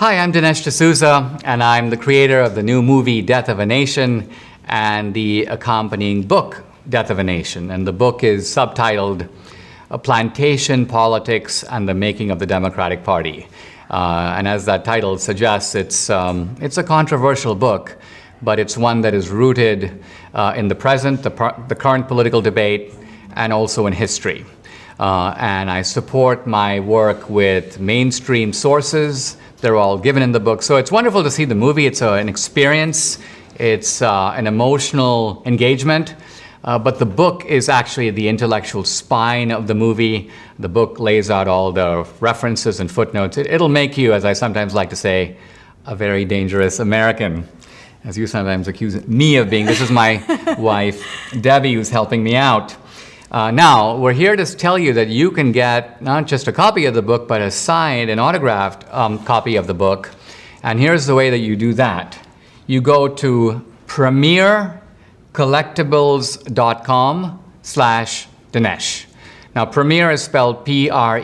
Hi, I'm Dinesh D'Souza, and I'm the creator of the new movie Death of a Nation and the accompanying book Death of a Nation. And the book is subtitled Plantation, Politics, and the Making of the Democratic Party. And as that title suggests, it's a controversial book, but it's one that is rooted in the present, the current political debate, and also in history. And I support my work with mainstream sources. They're all given in the book. So it's wonderful to see the movie. It's an experience. It's an emotional engagement. But the book is actually the intellectual spine of the movie. The book lays out all the references and footnotes. It'll make you, as I sometimes like to say, a very dangerous American, as you sometimes accuse me of being. This is my wife, Debbie, who's helping me out. Now, we're here to tell you that you can get not just a copy of the book, but a signed and autographed copy of the book. And here's the way that you do that. You go to premiercollectibles.com/Dinesh. Now, Premier is spelled Premiere.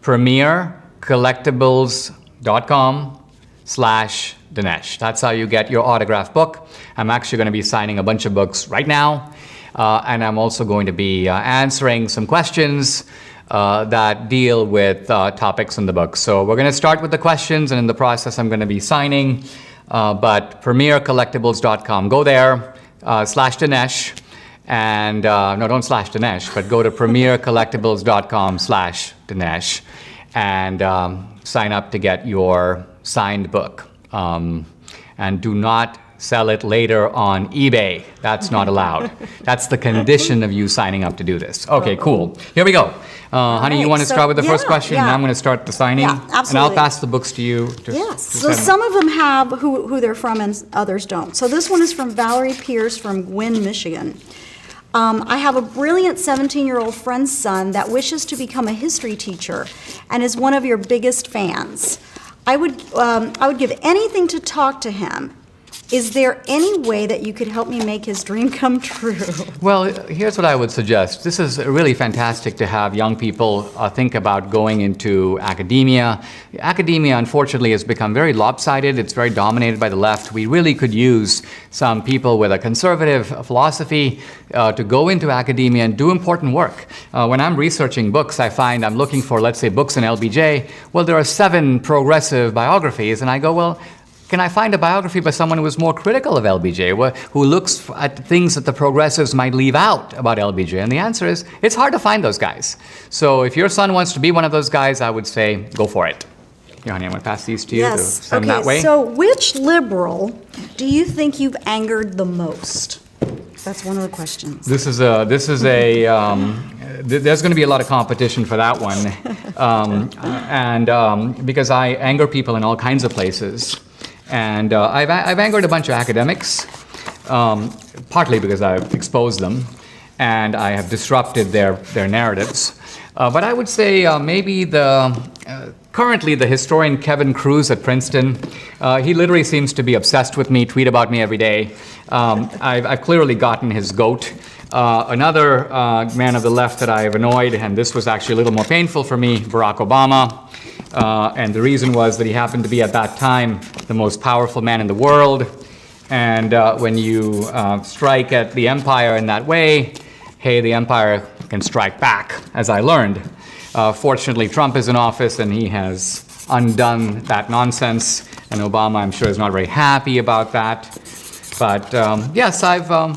premiercollectibles.com/Dinesh. That's how you get your autographed book. I'm actually going to be signing a bunch of books right now, and I'm also going to be answering some questions that deal with topics in the book. So we're going to start with the questions, and in the process I'm going to be signing, but premiercollectibles.com. Go there, /Dinesh, and no, don't /Dinesh, but go to premiercollectibles.com/Dinesh and sign up to get your signed book. And do not sell it later on eBay. That's not allowed. That's the condition of you signing up to do this. Okay, cool. Here we go. Honey, you want to start with the first question, and I'm going to start the signing? Yeah, absolutely. And I'll pass the books to you. Yes. So some of them have who they're from and others don't. So this one is from Valerie Pierce from Gwynn, Michigan. I have a brilliant 17-year-old friend's son that wishes to become a history teacher and is one of your biggest fans. I would give anything to talk to him. Is there any way that you could help me make his dream come true? Well, here's what I would suggest. This is really fantastic to have young people think about going into academia. Academia, unfortunately, has become very lopsided. It's very dominated by the left. We really could use some people with a conservative philosophy to go into academia and do important work. When I'm researching books, I find I'm looking for, let's say, books in LBJ. Well, there are 7 progressive biographies, and I go, well, can I find a biography by someone who is more critical of LBJ, who looks at things that the progressives might leave out about LBJ? And the answer is, it's hard to find those guys. So if your son wants to be one of those guys, I would say, go for it. Here, honey, I'm going to pass these to you to send that way. So which liberal do you think you've angered the most? That's one of the questions. There's going to be a lot of competition for that one. Because I anger people in all kinds of places. And I've angered a bunch of academics, partly because I've exposed them and I have disrupted their narratives. But I would say maybe currently the historian Kevin Cruz at Princeton, he literally seems to be obsessed with me, tweet about me every day. I've clearly gotten his goat. Another man of the left that I have annoyed, and this was actually a little more painful for me, Barack Obama. And the reason was that he happened to be at that time the most powerful man in the world. And when you strike at the empire in that way, hey, the empire can strike back, as I learned. Fortunately, Trump is in office and he has undone that nonsense. And Obama, I'm sure, is not very happy about that. But yes, I'm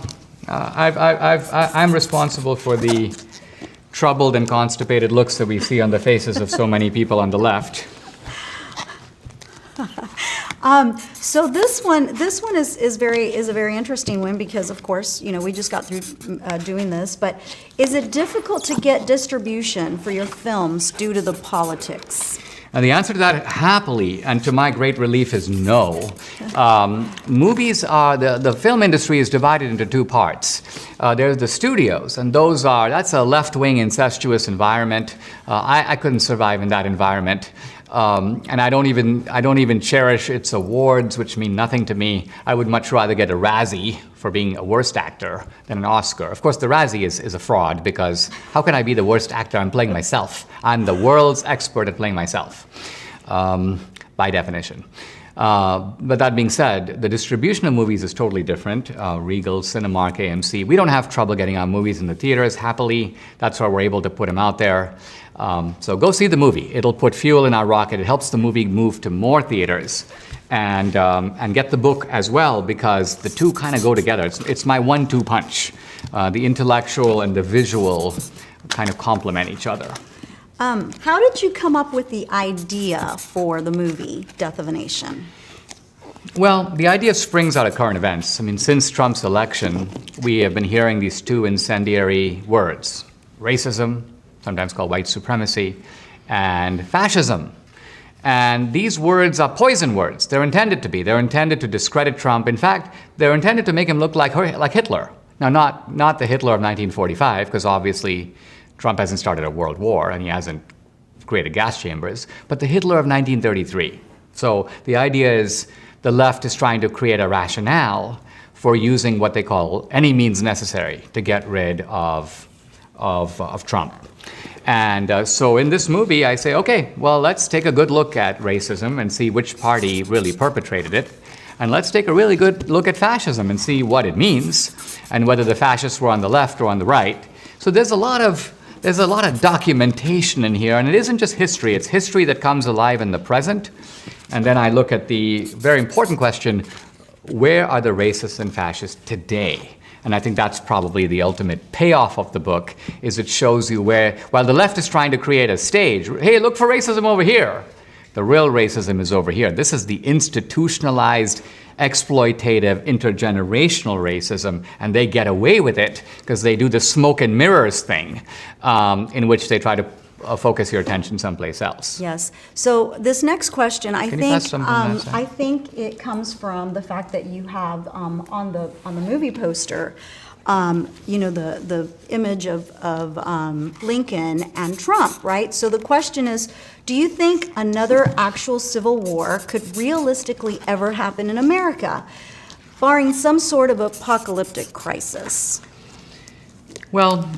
responsible for the troubled and constipated looks that we see on the faces of so many people on the left. So this one is a very interesting one because, of course, we just got through doing this. But is it difficult to get distribution for your films due to the politics? And the answer to that, happily, and to my great relief, is no. Movies are, the film industry is divided into 2 parts. There's the studios, and that's a left-wing incestuous environment. I couldn't survive in that environment. And I don't even cherish its awards, which mean nothing to me. I would much rather get a Razzie for being a worst actor than an Oscar. Of course, the Razzie is a fraud, because how can I be the worst actor? I'm playing myself. I'm the world's expert at playing myself, by definition. But that being said, the distribution of movies is totally different. Regal, Cinemark, AMC. We don't have trouble getting our movies in the theaters, happily. That's why we're able to put them out there. So go see the movie. It'll put fuel in our rocket. It helps the movie move to more theaters. And get the book as well, because the two kind of go together. It's my 1-2 punch. The intellectual and the visual kind of complement each other. How did you come up with the idea for the movie Death of a Nation? Well, the idea springs out of current events. I mean, since Trump's election, we have been hearing these two incendiary words: racism, sometimes called white supremacy, and fascism. And these words are poison words. They're intended to be. They're intended to discredit Trump. In fact, they're intended to make him look like Hitler. Now, not the Hitler of 1945, because obviously Trump hasn't started a world war and he hasn't created gas chambers, but the Hitler of 1933. So the idea is the left is trying to create a rationale for using what they call any means necessary to get rid of Trump. And so in this movie, I say, okay, well, let's take a good look at racism and see which party really perpetrated it. And let's take a really good look at fascism and see what it means, and whether the fascists were on the left or on the right. So there's a lot of documentation in here, and it isn't just history. It's history that comes alive in the present. And then I look at the very important question, where are the racists and fascists today? And I think that's probably the ultimate payoff of the book, is it shows you where, while the left is trying to create a stage, hey, look for racism over here, the real racism is over here. This is the institutionalized, exploitative, intergenerational racism, and they get away with it because they do the smoke and mirrors thing, in which they try to focus your attention someplace else. Yes. So this next question, I think it comes from the fact that you have on the movie poster, the image of Lincoln and Trump, right? So the question is, do you think another actual civil war could realistically ever happen in America, barring some sort of apocalyptic crisis? Well,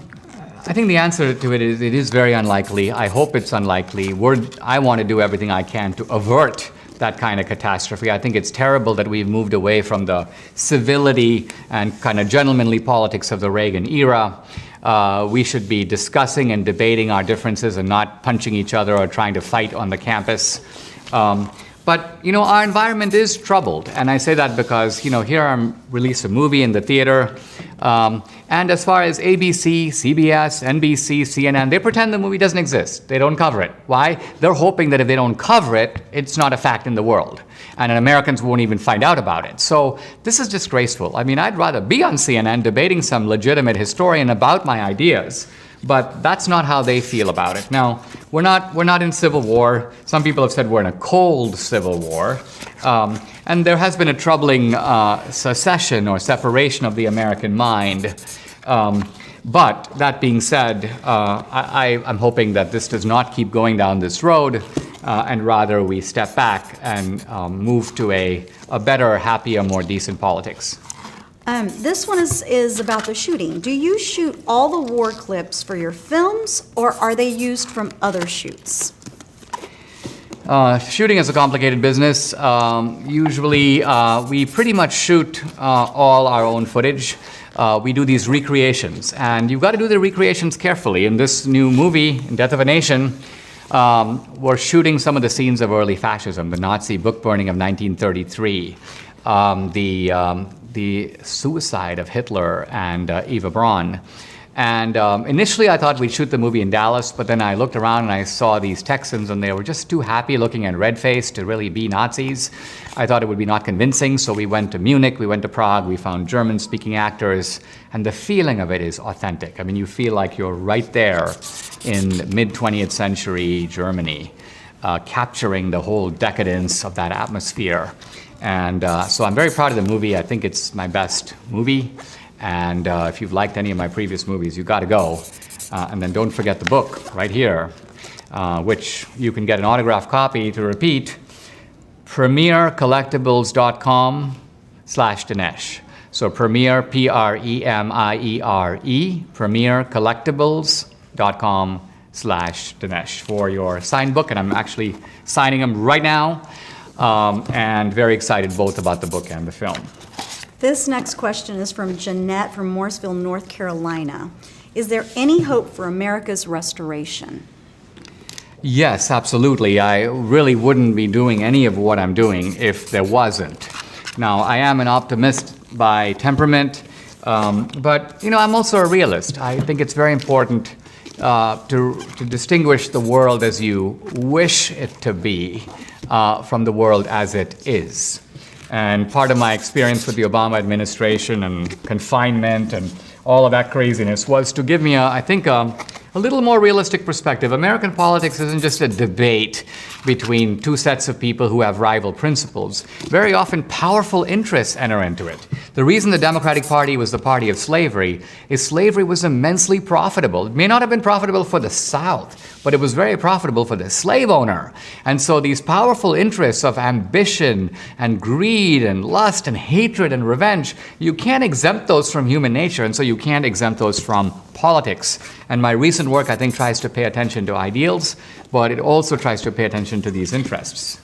I think the answer to it is very unlikely. I hope it's unlikely. I want to do everything I can to avert that kind of catastrophe. I think it's terrible that we've moved away from the civility and kind of gentlemanly politics of the Reagan era. We should be discussing and debating our differences and not punching each other or trying to fight on the campus. But, our environment is troubled. And I say that because, here I'm released a movie in the theater. And as far as ABC, CBS, NBC, CNN, they pretend the movie doesn't exist. They don't cover it. Why? They're hoping that if they don't cover it, it's not a fact in the world. And Americans won't even find out about it. So this is disgraceful. I mean, I'd rather be on CNN debating some legitimate historian about my ideas. But that's not how they feel about it. Now, we're not in civil war. Some people have said we're in a cold civil war. And there has been a troubling secession or separation of the American mind. But that being said, I'm hoping that this does not keep going down this road, and rather we step back and move to a better, happier, more decent politics. This one is about the shooting. Do you shoot all the war clips for your films, or are they used from other shoots? Shooting is a complicated business. Usually, we pretty much shoot all our own footage. We do these recreations, and you've got to do the recreations carefully. In this new movie, Death of a Nation, we're shooting some of the scenes of early fascism, the Nazi book burning of 1933, the suicide of Hitler and Eva Braun. And initially I thought we'd shoot the movie in Dallas, but then I looked around and I saw these Texans and they were just too happy looking and red-faced to really be Nazis. I thought it would be not convincing, so we went to Munich, we went to Prague, we found German-speaking actors, and the feeling of it is authentic. I mean, you feel like you're right there in mid-20th century Germany, capturing the whole decadence of that atmosphere. And so I'm very proud of the movie. I think it's my best movie. And if you've liked any of my previous movies, you've got to go. And then don't forget the book right here. which you can get an autographed copy to repeat, premiercollectibles.com/Dinesh. So Premier, P-R-E-M-I-E-R-E, premiercollectibles.com/Dinesh for your signed book, and I'm actually signing them right now, and very excited both about the book and the film. This next question is from Jeanette from Mooresville, North Carolina. Is there any hope for America's restoration? Yes, absolutely. I really wouldn't be doing any of what I'm doing if there wasn't. Now, I am an optimist by temperament, but I'm also a realist. I think it's very important to distinguish the world as you wish it to be from the world as it is. And part of my experience with the Obama administration and confinement and all of that craziness was to give me, I think, a little more realistic perspective. American politics isn't just a debate between two sets of people who have rival principles. Very often, powerful interests enter into it. The reason the Democratic Party was the party of slavery is slavery was immensely profitable. It may not have been profitable for the South, but it was very profitable for the slave owner. And so these powerful interests of ambition and greed and lust and hatred and revenge, you can't exempt those from human nature, and so you can't exempt those from politics. And my recent work, I think, tries to pay attention to ideals, but it also tries to pay attention to these interests.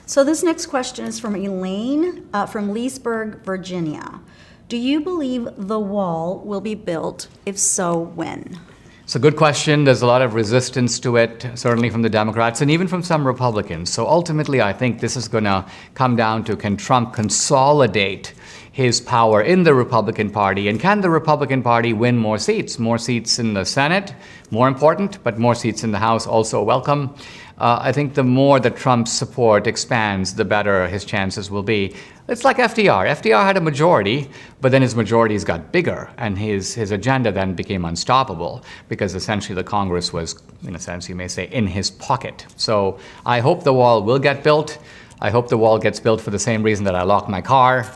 So this next question is from Elaine from Leesburg, Virginia. Do you believe the wall will be built? If so, when? It's a good question. There's a lot of resistance to it, certainly from the Democrats and even from some Republicans. So ultimately, I think this is going to come down to, can Trump consolidate his power in the Republican Party? And can the Republican Party win more seats? More seats in the Senate, more important, but more seats in the House, also welcome. I think the more that Trump's support expands, the better his chances will be. It's like FDR. FDR had a majority, but then his majorities got bigger, and his agenda then became unstoppable because essentially the Congress was, in a sense, you may say, in his pocket. So I hope the wall will get built. I hope the wall gets built for the same reason that I lock my car.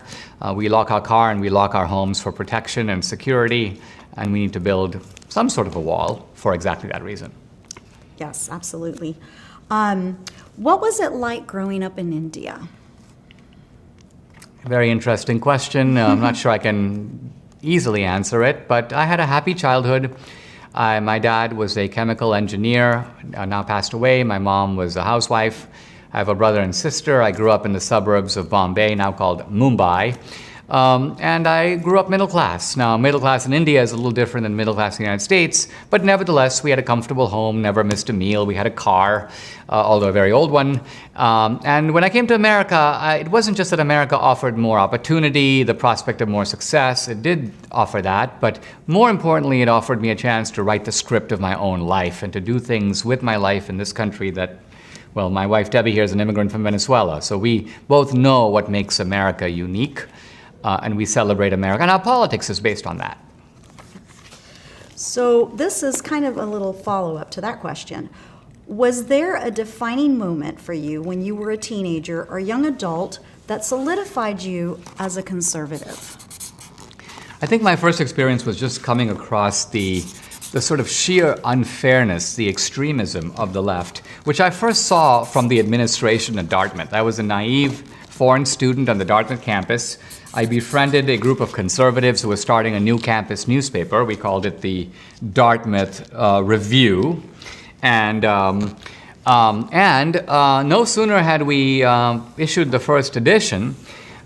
We lock our car and we lock our homes for protection and security, and we need to build some sort of a wall for exactly that reason. Yes, absolutely. What was it like growing up in India? Very interesting question. I'm not sure I can easily answer it, but I had a happy childhood. My dad was a chemical engineer, now passed away. My mom was a housewife. I have a brother and sister. I grew up in the suburbs of Bombay, now called Mumbai. And I grew up middle class. Now, middle class in India is a little different than middle class in the United States, but nevertheless, we had a comfortable home, never missed a meal. We had a car, although a very old one. And when I came to America, it wasn't just that America offered more opportunity, the prospect of more success. It did offer that, but more importantly, it offered me a chance to write the script of my own life and to do things with my life in this country that, well, my wife Debbie here is an immigrant from Venezuela, so we both know what makes America unique. And we celebrate America, and our politics is based on that. So this is kind of a little follow-up to that question. Was there a defining moment for you when you were a teenager or young adult that solidified you as a conservative? I think my first experience was just coming across the sort of sheer unfairness, the extremism of the left, which I first saw from the administration at Dartmouth. I was a naive foreign student on the Dartmouth campus. I befriended a group of conservatives who were starting a new campus newspaper. We called it the Dartmouth Review. And no sooner had we issued the first edition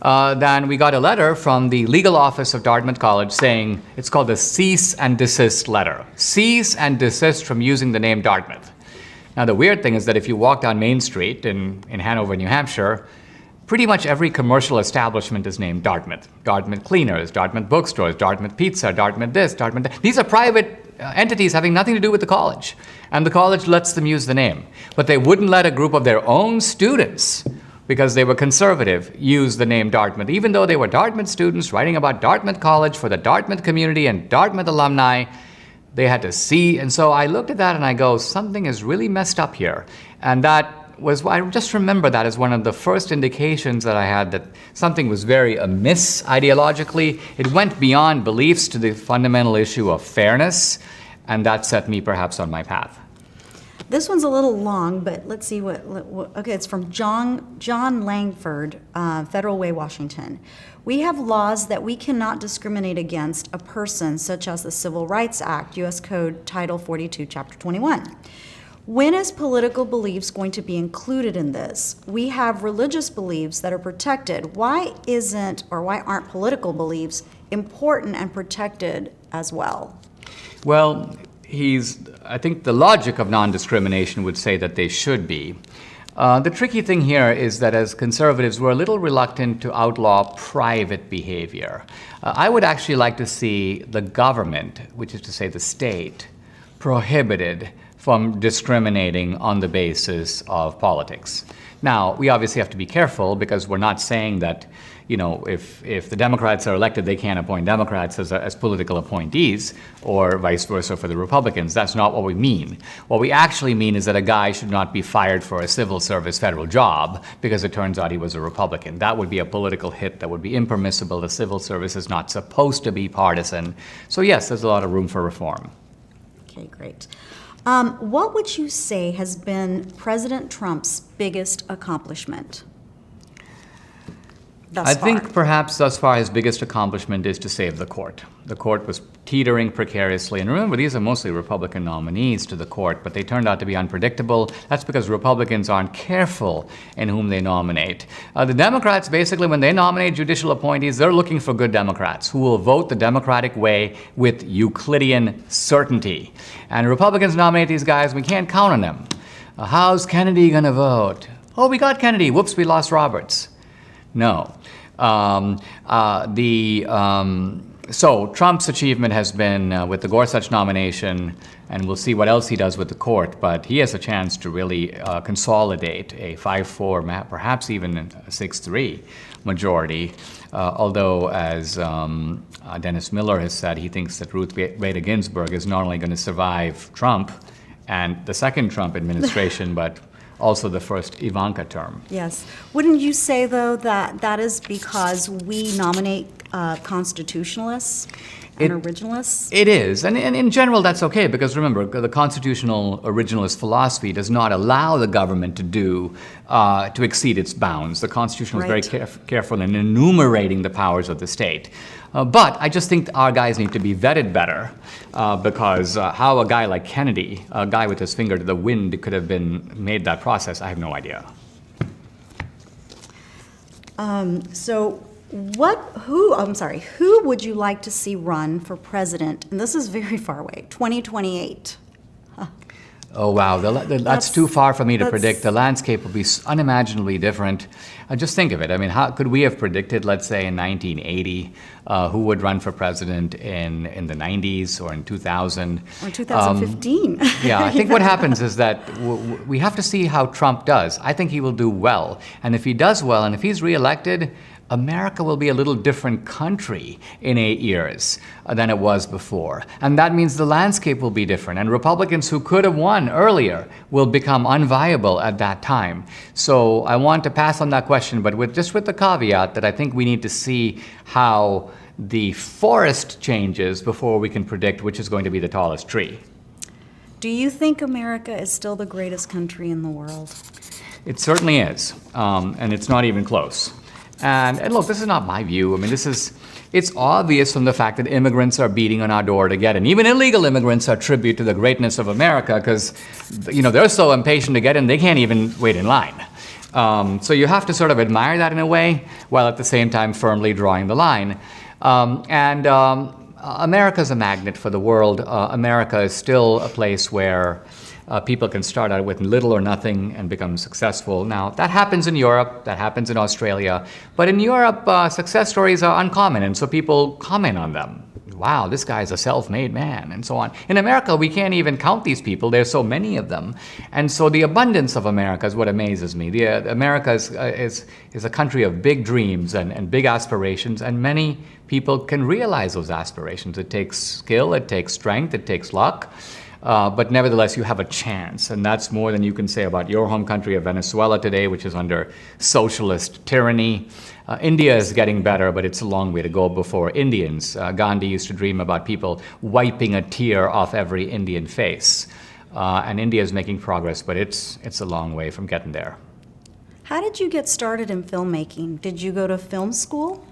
than we got a letter from the legal office of Dartmouth College saying, it's called the cease and desist letter. Cease and desist from using the name Dartmouth. Now, the weird thing is that if you walk down Main Street in Hanover, New Hampshire, pretty much every commercial establishment is named Dartmouth. Dartmouth Cleaners, Dartmouth Bookstores, Dartmouth Pizza, Dartmouth this, Dartmouth that. These are private entities having nothing to do with the college. And the college lets them use the name. But they wouldn't let a group of their own students, because they were conservative, use the name Dartmouth, even though they were Dartmouth students writing about Dartmouth College for the Dartmouth community and Dartmouth alumni. They had to see. And so I looked at that and I go, something is really messed up here. And that was, I just remember that as one of the first indications that I had that something was very amiss ideologically. It went beyond beliefs to the fundamental issue of fairness, and that set me perhaps on my path. This one's a little long, but let's see okay, it's from John Langford, Federal Way, Washington. We have laws that we cannot discriminate against a person, such as the Civil Rights Act, U.S. Code, Title 42, Chapter 21. When is political beliefs going to be included in this? We have religious beliefs that are protected. Why aren't political beliefs important and protected as well? Well, I think the logic of non-discrimination would say that they should be. The tricky thing here is that as conservatives, we're a little reluctant to outlaw private behavior. I would actually like to see the government, which is to say the state, prohibited from discriminating on the basis of politics. Now, we obviously have to be careful because we're not saying that, if the Democrats are elected, they can't appoint Democrats as political appointees, or vice versa for the Republicans. That's not what we mean. What we actually mean is that a guy should not be fired for a civil service federal job because it turns out he was a Republican. That would be a political hit that would be impermissible. The civil service is not supposed to be partisan. So yes, there's a lot of room for reform. Okay, great. What would you say has been President Trump's biggest accomplishment thus far? I think perhaps thus far his biggest accomplishment is to save the court. The court was teetering precariously. And remember, these are mostly Republican nominees to the court, but they turned out to be unpredictable. That's because Republicans aren't careful in whom they nominate. The Democrats, basically, when they nominate judicial appointees, they're looking for good Democrats who will vote the Democratic way with Euclidean certainty. And Republicans nominate these guys, we can't count on them. How's Kennedy going to vote? Oh, we got Kennedy. Whoops, we lost Roberts. No. So Trump's achievement has been with the Gorsuch nomination, and we'll see what else he does with the court, but he has a chance to really consolidate a 5-4, perhaps even a 6-3 majority, although as Dennis Miller has said, he thinks that Ruth Bader Ginsburg is not only going to survive Trump and the second Trump administration, but also the first Ivanka term. Yes. Wouldn't you say, though, that that is because we nominate constitutionalists and originalists? It is. And in general, that's okay, because remember, the constitutional originalist philosophy does not allow the government to exceed its bounds. The Constitution is very careful in enumerating the powers of the state. But I just think our guys need to be vetted better, because how a guy like Kennedy, a guy with his finger to the wind, could have made that process, I have no idea. Who would you like to see run for president? And this is very far away, 2028. Oh, wow, that's too far for me to predict. The landscape will be unimaginably different. Just think of it. I mean, how could we have predicted, let's say, in 1980, who would run for president in the 90s or in 2000? Or 2015. Yeah, I think what happens is that we have to see how Trump does. I think he will do well. And if he does well, and if he's reelected, America will be a little different country in 8 years than it was before. And that means the landscape will be different. And Republicans who could have won earlier will become unviable at that time. So I want to pass on that question, but with the caveat that I think we need to see how the forest changes before we can predict which is going to be the tallest tree. Do you think America is still the greatest country in the world? It certainly is, and it's not even close. And look, this is not my view. I mean, it's obvious from the fact that immigrants are beating on our door to get in. Even illegal immigrants are tribute to the greatness of America because, they're so impatient to get in, they can't even wait in line. So you have to sort of admire that in a way, while at the same time firmly drawing the line. America's a magnet for the world. America is still a place where people can start out with little or nothing and become successful. Now, that happens in Europe, that happens in Australia, but in Europe, success stories are uncommon, and so people comment on them. Wow, this guy's a self-made man, and so on. In America, we can't even count these people. There's so many of them. And so the abundance of America is what amazes me. America is a country of big dreams and big aspirations, and many people can realize those aspirations. It takes skill, it takes strength, it takes luck. But nevertheless, you have a chance, and that's more than you can say about your home country of Venezuela today, which is under socialist tyranny. India is getting better, but it's a long way to go before Indians. Gandhi used to dream about people wiping a tear off every Indian face. and India is making progress, but it's a long way from getting there. How did you get started in filmmaking? Did you go to film school?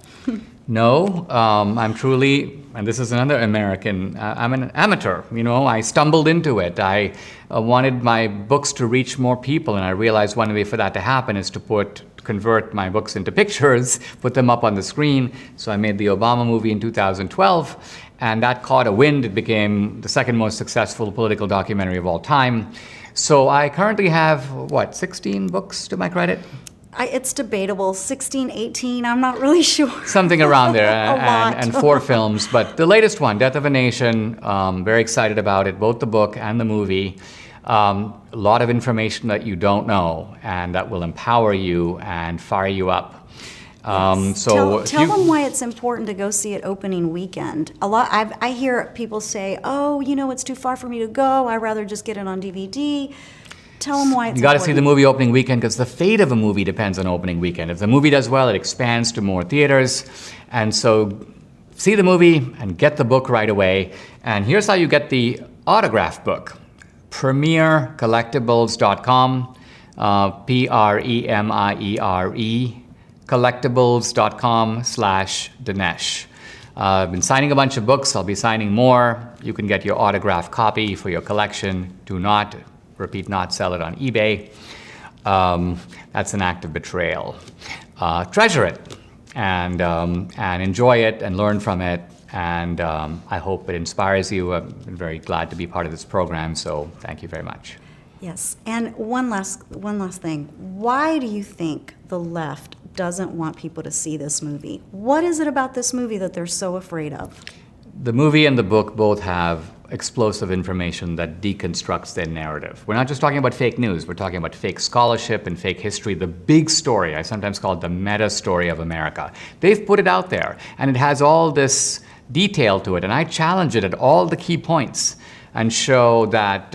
No, I'm truly, and this is another American, I'm an amateur, I stumbled into it. I wanted my books to reach more people, and I realized one way for that to happen is to convert my books into pictures, put them up on the screen. So I made the Obama movie in 2012, and that caught a wind. It became the second most successful political documentary of all time. So I currently have, 16 books to my credit? It's debatable, 16, 18, I'm not really sure. Something around there, lot. and 4 films. But the latest one, Death of a Nation, very excited about it, both the book and the movie. A lot of information that you don't know, and that will empower you and fire you up. Yes. Tell them why it's important to go see it opening weekend. I hear people say, oh, it's too far for me to go, I'd rather just get it on DVD. Tell them why it's important. You got to see the movie opening weekend, because the fate of a movie depends on opening weekend. If the movie does well, it expands to more theaters. And so see the movie and get the book right away. And here's how you get the autograph book. PremierCollectibles.com, Premiere, collectibles.com/Dinesh. I've been signing a bunch of books. I'll be signing more. You can get your autographed copy for your collection. Do not, repeat, not sell it on eBay. That's an act of betrayal. Treasure it and enjoy it and learn from it. And I hope it inspires you. I'm very glad to be part of this program, so thank you very much. Yes, and one last thing. Why do you think the left doesn't want people to see this movie? What is it about this movie that they're so afraid of? The movie and the book both have explosive information that deconstructs their narrative. We're not just talking about fake news, we're talking about fake scholarship and fake history, the big story. I sometimes call it the meta story of America. They've put it out there, and it has all this detail to it, and I challenge it at all the key points and show that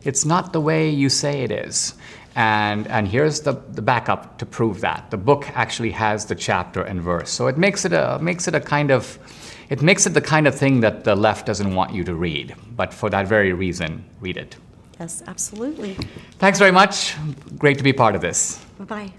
it's not the way you say it is. And here's the backup to prove that. The book actually has the chapter and verse, so it makes it the kind of thing that the left doesn't want you to read. But for that very reason, read it. Yes, absolutely. Thanks very much. Great to be part of this. Bye-bye.